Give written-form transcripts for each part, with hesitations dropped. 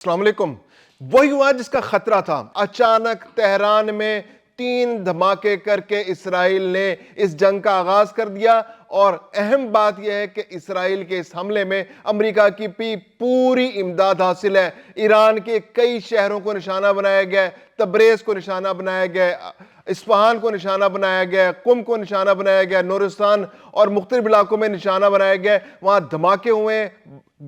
السلام علیکم. وہی ہوا جس کا خطرہ تھا. اچانک تہران میں 3 دھماکے کر کے اسرائیل نے اس جنگ کا آغاز کر دیا. اور اہم بات یہ ہے کہ اسرائیل کے اس حملے میں امریکہ کی پوری امداد حاصل ہے. ایران کے کئی شہروں کو نشانہ بنایا گیا ہے, تبریز کو نشانہ بنایا گیا ہے, اصفہان کو نشانہ بنایا گیا ہے, قم کو نشانہ بنایا گیا ہے, نورستان اور مختلف علاقوں میں نشانہ بنایا گیا ہے. وہاں دھماکے ہوئے ہیں,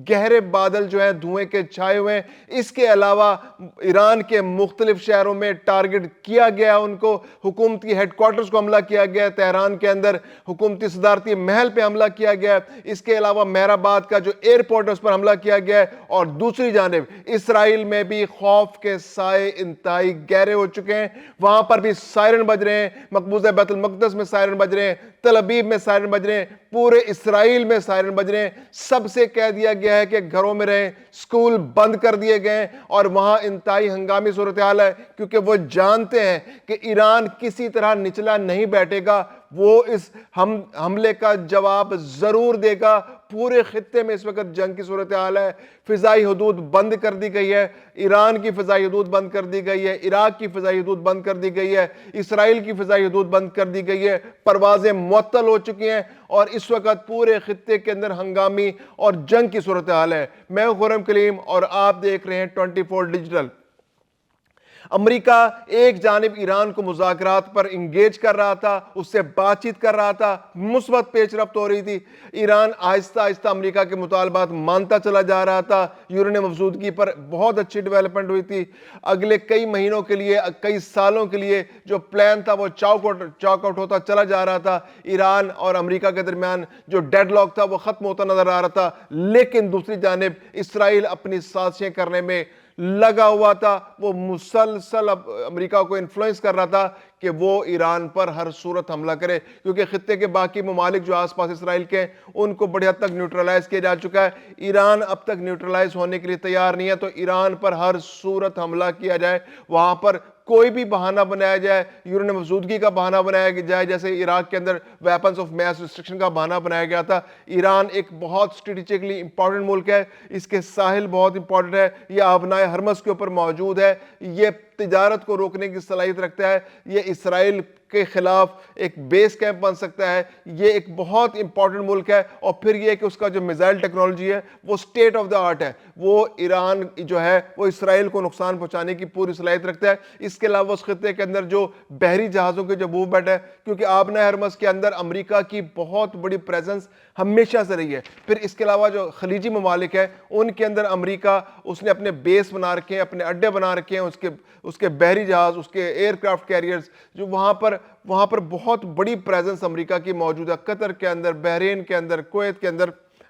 گہرے بادل جو ہیں دھوئیں کے چھائے ہوئے ہیں. اس کے علاوہ ایران کے مختلف شہروں میں ٹارگٹ کیا گیا ان کو. حکومتی ہیڈ کوارٹرز کو حملہ کیا گیا ہے, تہران کے اندر حکومتی صدارتی محل پہ حملہ کیا گیا ہے. اس کے علاوہ مہرآباد کا جو ایئرپورٹ ہے اس پر حملہ کیا گیا ہے. اور دوسری جانب اسرائیل میں بھی خوف کے سائے انتہائی گہرے ہو چکے ہیں. وہاں پر بھی سائرن بج رہے ہیں, مقبوضہ بیت المقدس میں سائرن بج رہے ہیں, تل ابیب میں سائرن بج رہے ہیں, پورے اسرائیل میں سائرن بج رہے ہیں. سب سے کہہ دیا گیا ہے کہ گھروں میں رہیں, سکول بند کر دیے گئے ہیں. اور وہاں انتہائی ہنگامی صورتحال ہے, کیونکہ وہ جانتے ہیں کہ ایران کسی طرح نچلا نہیں بیٹھے گا. وہ اس حملے کا جواب ضرور دے گا. پورے خطے میں اس وقت جنگ کی صورتحال ہے. فضائی حدود بند کر دی گئی ہے, ایران کی فضائی حدود بند کر دی گئی ہے, عراق کی فضائی حدود بند کر دی گئی ہے, اسرائیل کی فضائی حدود بند کر دی گئی ہے, پروازیں معطل ہو چکی ہیں. اور اس وقت پورے خطے کے اندر ہنگامی اور جنگ کی صورتحال ہے. میں خرم کلیم اور آپ دیکھ رہے ہیں 24 ڈیجیٹل. امریکہ ایک جانب ایران کو مذاکرات پر انگیج کر رہا تھا, اس سے بات چیت کر رہا تھا, مثبت پیش رفت ہو رہی تھی. ایران آہستہ آہستہ امریکہ کے مطالبات مانتا چلا جا رہا تھا. یورینیم افزودگی پر بہت اچھی ڈیولپمنٹ ہوئی تھی. اگلے کئی مہینوں کے لیے, کئی سالوں کے لیے جو پلان تھا وہ چاک آؤٹ ہوتا چلا جا رہا تھا. ایران اور امریکہ کے درمیان جو ڈیڈ لاک تھا وہ ختم ہوتا نظر آ رہا تھا. لیکن دوسری جانب اسرائیل اپنی سازشیں کرنے میں لگا ہوا تھا. وہ مسلسل امریکہ کو انفلوئنس کر رہا تھا کہ وہ ایران پر ہر صورت حملہ کرے, کیونکہ خطے کے باقی ممالک جو آس پاس اسرائیل کے ان کو بڑی حد تک نیوٹرلائز کیا جا چکا ہے. ایران اب تک نیوٹرلائز ہونے کے لیے تیار نہیں ہے, تو ایران پر ہر صورت حملہ کیا جائے. وہاں پر کوئی بھی بہانہ بنایا جائے, یورینیم افزودگی کا بہانہ بنایا جائے, جیسے عراق کے اندر ویپنز آف میس ڈسٹرکشن کا بہانہ بنایا گیا تھا. ایران ایک بہت اسٹریٹجکلی امپورٹنٹ ملک ہے, اس کے ساحل بہت امپورٹنٹ ہے, یہ آبنائے ہرمز کے اوپر موجود ہے, یہ تجارت کو روکنے کی صلاحیت رکھتا ہے, یہ اسرائیل کے خلاف ایک بیس کیمپ بن سکتا ہے. یہ ایک بہت امپورٹنٹ ملک ہے. اور پھر یہ کہ اس کا جو میزائل ٹیکنالوجی ہے وہ سٹیٹ آف دا آرٹ ہے. وہ ایران جو ہے وہ اسرائیل کو نقصان پہنچانے کی پوری صلاحیت رکھتا ہے. اس کے علاوہ اس خطے کے اندر جو بحری جہازوں کے جو موومنٹ ہے, کیونکہ آبنائے ہرمز کے اندر امریکہ کی بہت بڑی پریزنس ہمیشہ سے رہی ہے. پھر اس کے علاوہ جو خلیجی ممالک ہیں ان کے اندر امریکہ اس نے اپنے بیس بنا رکھے ہیں, اپنے اڈے بنا رکھے ہیں, اس کے بحری جہاز, اس کے ایئر کرافٹ کیریئرز جو وہاں پر بہت بڑی پریزنس امریکہ کی موجود ہے. قطر کے اندر, بحرین کے اندر, کویت کے اندر,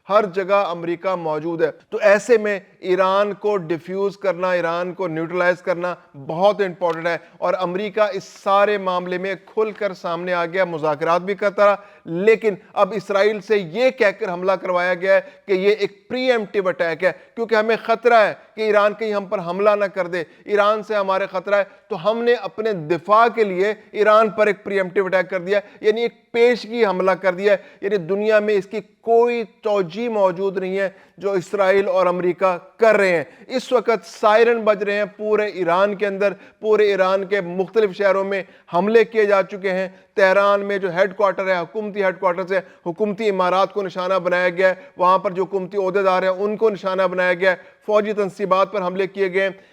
ہر جگہ امریکہ موجود ہے. تو ایسے میں ایران کو ڈیفیوز کرنا, ایران کو نیوٹرلائز کرنا بہت امپورٹنٹ ہے. اور امریکہ اس سارے معاملے میں کھل کر سامنے آ گیا, مذاکرات بھی کرتا رہا. لیکن اب اسرائیل سے یہ کہہ کر حملہ کروایا گیا ہے کہ یہ ایک پری ایمپٹیو اٹیک ہے, کیونکہ ہمیں خطرہ ہے کہ ایران کہیں ہم پر حملہ نہ کر دے. ایران سے ہمارے خطرہ ہے, تو ہم نے اپنے دفاع کے لیے ایران پر ایک پری ایمپٹیو اٹیک کر دیا, یعنی ایک پیشگی حملہ کر دیا. یعنی دنیا میں اس کی کوئی توجیہ موجود نہیں ہے جو اسرائیل اور امریکہ کر رہے ہیں. اس وقت سائرن بج رہے ہیں پورے ایران کے اندر. پورے ایران کے مختلف شہروں میں حملے کیے جا چکے ہیں. تہران میں جو ہیڈ کوارٹر ہے, حکومتی ہیڈ کوارٹر سے حکومتی عمارات کو نشانہ بنایا گیا ہے. وہاں پر جو حکومتی عہدیدار ہیں ان کو نشانہ بنایا گیا ہے. فوجی تنصیبات پر حملے کیے گئے ہیں.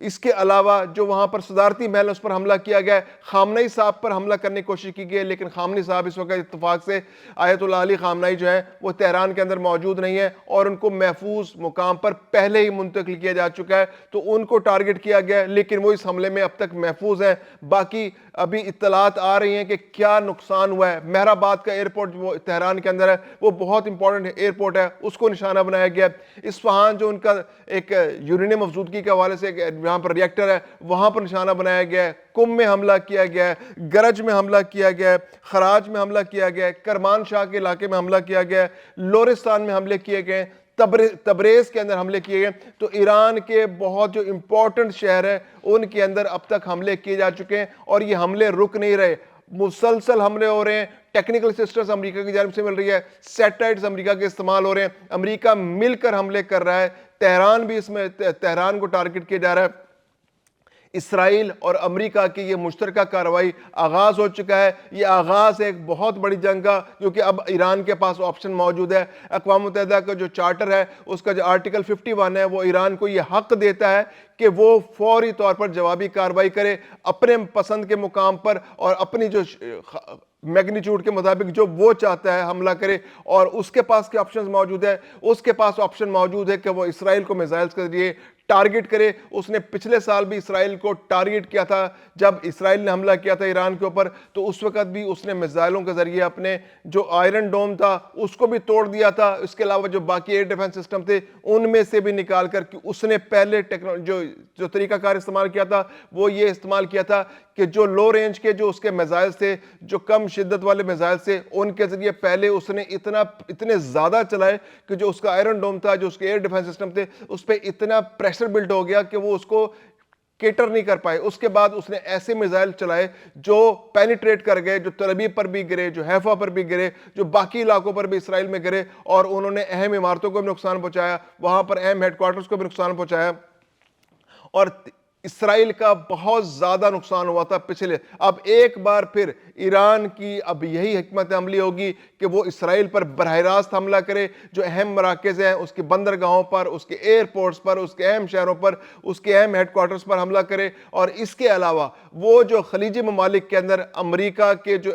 اس کے علاوہ جو وہاں پر صدارتی محل اس پر حملہ کیا گیا ہے. خامنئی صاحب پر حملہ کرنے کی کوشش کی گئی ہے, لیکن خامنئی صاحب اس وقت اتفاق سے آیت اللہ علی خامنئی جو ہیں وہ تہران کے اندر موجود نہیں ہے, اور ان کو محفوظ مقام پر پہلے ہی منتقل کیا جا چکا ہے. تو ان کو ٹارگٹ کیا گیا ہے, لیکن وہ اس حملے میں اب تک محفوظ ہیں. باقی ابھی اطلاعات آ رہی ہیں کہ کیا نقصان ہوا ہے. مہرآباد کا ایئرپورٹ جو تہران کے اندر ہے وہ بہت امپورٹنٹ ایئرپورٹ ہے, اس کو نشانہ بنایا گیا ہے. اصفہان جو ان کا ایک یورینیم افزودگی کے حوالے سے یہاں پر ریئیکٹر ہے, وہاں پر نشانہ بنایا گیا ہے. قم میں حملہ کیا گیا ہے, گرج میں حملہ کیا گیا ہے, خراج میں حملہ کیا گیا ہے, کرمان شاہ کے علاقے میں حملہ کیا گیا ہے, لورستان میں حملے کیے گئے ہیں, تبریز کے اندر حملے کیے گئے. تو ایران کے بہت جو امپورٹنٹ شہر ہیں ان کے اندر اب تک حملے کیے جا چکے ہیں, اور یہ حملے رک نہیں رہے. مسلسل حملے ہو رہے ہیں، ٹیکنیکل اسسٹنس امریکہ کی جانب سے مل رہی ہے، سیٹلائٹس امریکہ کے استعمال ہو رہے ہیں، امریکہ مل کر حملے کر رہا ہے، تہران بھی اس میں تہران کو ٹارگٹ کیا جا رہا ہے۔ اسرائیل اور امریکہ کی یہ مشترکہ کارروائی آغاز ہو چکا ہے۔ یہ آغاز ہے ایک بہت بڑی جنگ کا، کیونکہ اب ایران کے پاس آپشن موجود ہے۔ اقوام متحدہ کا جو چارٹر ہے، اس کا جو آرٹیکل 51 ہے، وہ ایران کو یہ حق دیتا ہے کہ وہ فوری طور پر جوابی کارروائی کرے اپنے پسند کے مقام پر، اور اپنی جو میگنیچیوڈ کے مطابق جو وہ چاہتا ہے حملہ کرے۔ اور اس کے پاس کیا آپشنز موجود ہے؟ اس کے پاس آپشن موجود ہے کہ وہ اسرائیل کو میزائلز کے ذریعے ٹارگٹ کرے۔ اس نے پچھلے سال بھی اسرائیل کو ٹارگٹ کیا تھا، جب اسرائیل نے حملہ کیا تھا ایران کے اوپر، تو اس وقت بھی اس نے میزائلوں کے ذریعے اپنے جو آئرن ڈوم تھا اس کو بھی توڑ دیا تھا۔ اس کے علاوہ جو باقی ایئر ڈیفنس سسٹم تھے ان میں سے بھی نکال کر، کہ اس نے پہلے جو طریقہ کار استعمال کیا تھا وہ یہ استعمال کیا تھا کہ جو لو رینج کے جو اس کے میزائل تھے، جو کم شدت والے میزائل تھے، ان کے ذریعے پہلے اس نے اتنے زیادہ چلائے کہ جو اس کا آئرن ڈوم تھا، جو اس کے ایئر ڈیفنس سسٹم تھے، اس پہ اتنا پریشر بلڈ ہو گیا کہ وہ اس کو کیٹر نہیں کر پائے۔ اس کے بعد اس نے ایسے میزائل چلائے جو پینیٹریٹ کر گئے، جو تل ابیب پر بھی گرے، جو حیفا پر بھی گرے، جو باقی علاقوں پر بھی اسرائیل میں گرے، اور انہوں نے اہم عمارتوں کو بھی نقصان پہنچایا، وہاں پر اہم ہیڈ کوارٹرز کو بھی نقصان پہنچایا، اور اسرائیل کا بہت زیادہ نقصان ہوا تھا پچھلے۔ اب ایک بار پھر ایران کی اب یہی حکمت عملی ہوگی کہ وہ اسرائیل پر براہ راست حملہ کرے، جو اہم مراکز ہیں اس کے بندرگاہوں پر، اس کے ایئرپورٹس پر، اس کے اہم شہروں پر، اس کے اہم ہیڈ کوارٹرز پر حملہ کرے۔ اور اس کے علاوہ وہ جو خلیجی ممالک کے اندر امریکہ کے جو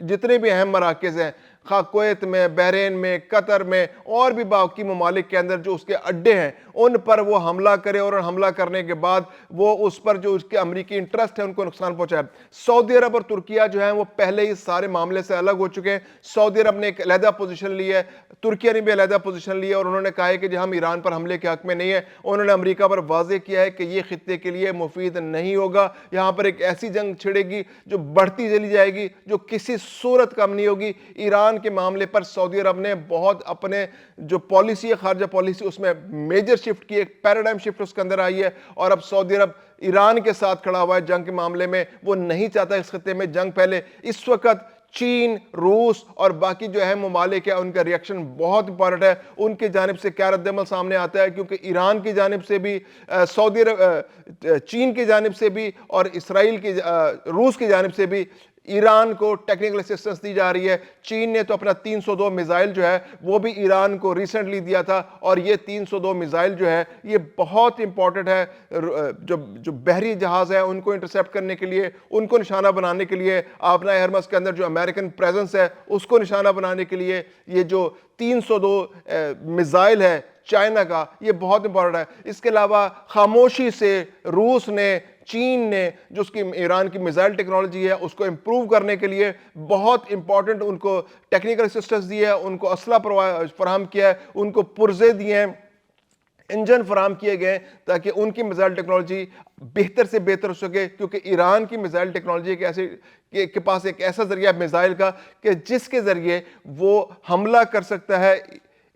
جتنے بھی اہم مراکز ہیں، خواہ کویت میں، بحرین میں، قطر میں، اور بھی باقی ممالک کے اندر جو اس کے اڈے ہیں، ان پر وہ حملہ کرے، اور حملہ کرنے کے بعد وہ اس پر جو اس کے امریکی انٹرسٹ ہے ان کو نقصان پہنچائے۔ سعودی عرب اور ترکیہ جو ہیں وہ پہلے ہی سارے معاملے سے الگ ہو چکے ہیں۔ سعودی عرب نے ایک علیحدہ پوزیشن لی ہے، ترکیہ نے بھی علیحدہ پوزیشن لی ہے، اور انہوں نے کہا ہے کہ ہم ایران پر حملے کے حق میں نہیں ہیں۔ انہوں نے امریکہ پر واضح کیا ہے کہ یہ خطے کے لیے مفید نہیں ہوگا، یہاں پر ایک ایسی جنگ چھڑے گی جو بڑھتی چلی جائے گی، جو کسی صورت کم نہیں ہوگی۔ ایران کے معاملے پر سعودی عرب نے بہت اپنے جو پالیسی ہے، خارجہ پالیسی، اس میں میجر شفٹ کی، ایک پیراڈائم شفٹ اس کے اندر آئی ہے، اور اب سعودی عرب ایران کے ساتھ کھڑا ہوا ہے جنگ کے معاملے میں۔ وہ نہیں چاہتا اس خطے میں جنگ پھیلے۔ اس وقت چین، روس اور باقی جو اہم ممالک ہیں ان کا ریئیکشن بہت امپورٹنٹ ہے۔ ان کی جانب سے کیا رد عمل سامنے آتا ہے، کیونکہ ایران کی جانب سے بھی، سعودی عرب، چین کی جانب سے بھی، اور اسرائیل کی، روس کی جانب سے بھی ایران کو ٹیکنیکل اسسٹنس دی جا رہی ہے۔ چین نے تو اپنا 302 میزائل جو ہے وہ بھی ایران کو ریسنٹلی دیا تھا، اور یہ 302 میزائل جو ہے یہ بہت امپورٹنٹ ہے جو بحری جہاز ہیں ان کو انٹرسیپٹ کرنے کے لیے، ان کو نشانہ بنانے کے لیے، آبنائے ہرمز کے اندر جو امریکن پریزنس ہے اس کو نشانہ بنانے کے لیے یہ جو 302 میزائل ہے چائنا کا، یہ بہت امپورٹنٹ ہے۔ اس کے علاوہ خاموشی سے روس نے، چین نے، جو اس کی ایران کی میزائل ٹیکنالوجی ہے اس کو امپروو کرنے کے لیے بہت امپورٹنٹ ان کو ٹیکنیکل اسسٹنس دی ہے، ان کو اسلحہ فراہم کیا ہے، ان کو پرزے دیے ہیں، انجن فراہم کیے گئے تاکہ ان کی میزائل ٹیکنالوجی بہتر سے بہتر ہو سکے، کیونکہ ایران کی میزائل ٹیکنالوجی کے پاس ایک ایسا ذریعہ میزائل کا کہ جس کے ذریعے وہ حملہ کر سکتا ہے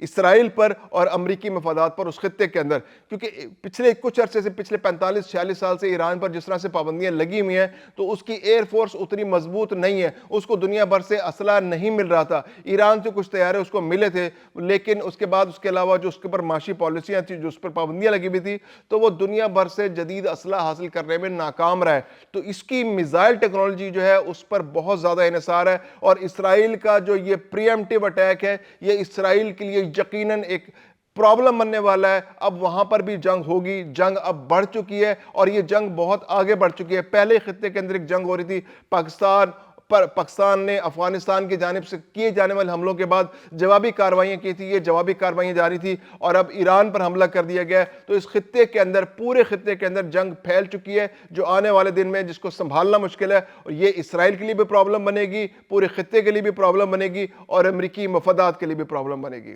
اسرائیل پر اور امریکی مفادات پر اس خطے کے اندر۔ کیونکہ پچھلے کچھ عرصے سے، پچھلے 45-46 سال سے ایران پر جس طرح سے پابندیاں لگی ہوئی ہیں، تو اس کی ایئر فورس اتنی مضبوط نہیں ہے، اس کو دنیا بھر سے اسلحہ نہیں مل رہا تھا۔ ایران سے کچھ طیارے اس کو ملے تھے، لیکن اس کے بعد اس کے علاوہ جو اس کے اوپر معاشی پالیسیاں تھیں، جو اس پر پابندیاں لگی ہوئی تھی، تو وہ دنیا بھر سے جدید اسلحہ حاصل کرنے میں ناکام رہا ہے۔ تو اس کی میزائل ٹیکنالوجی جو ہے اس پر بہت زیادہ انحصار ہے، اور اسرائیل کا جو یہ پری ایمپٹیو اٹیک ہے، یہ اسرائیل کے لیے یقیناً ایک پرابلم بننے والا ہے۔ اب وہاں پر بھی جنگ ہوگی، جنگ اب بڑھ چکی ہے، اور یہ جنگ بہت آگے بڑھ چکی ہے۔ پہلے خطے کے اندر ایک جنگ ہو رہی تھی، پاکستان نے افغانستان کی جانب سے کیے جانے والے حملوں کے بعد جوابی کارروائیاں کی تھی، یہ جوابی کارروائیاں جاری تھی، اور اب ایران پر حملہ کر دیا گیا ہے۔ تو اس خطے کے اندر، پورے خطے کے اندر جنگ پھیل چکی ہے، جو آنے والے دن میں جس کو سنبھالنا مشکل ہے، اور یہ اسرائیل کے لیے بھی پرابلم بنے گی، پورے خطے کے لیے بھی پرابلم بنے گی، اور امریکی مفادات کے لیے بھی پرابلم بنے گی۔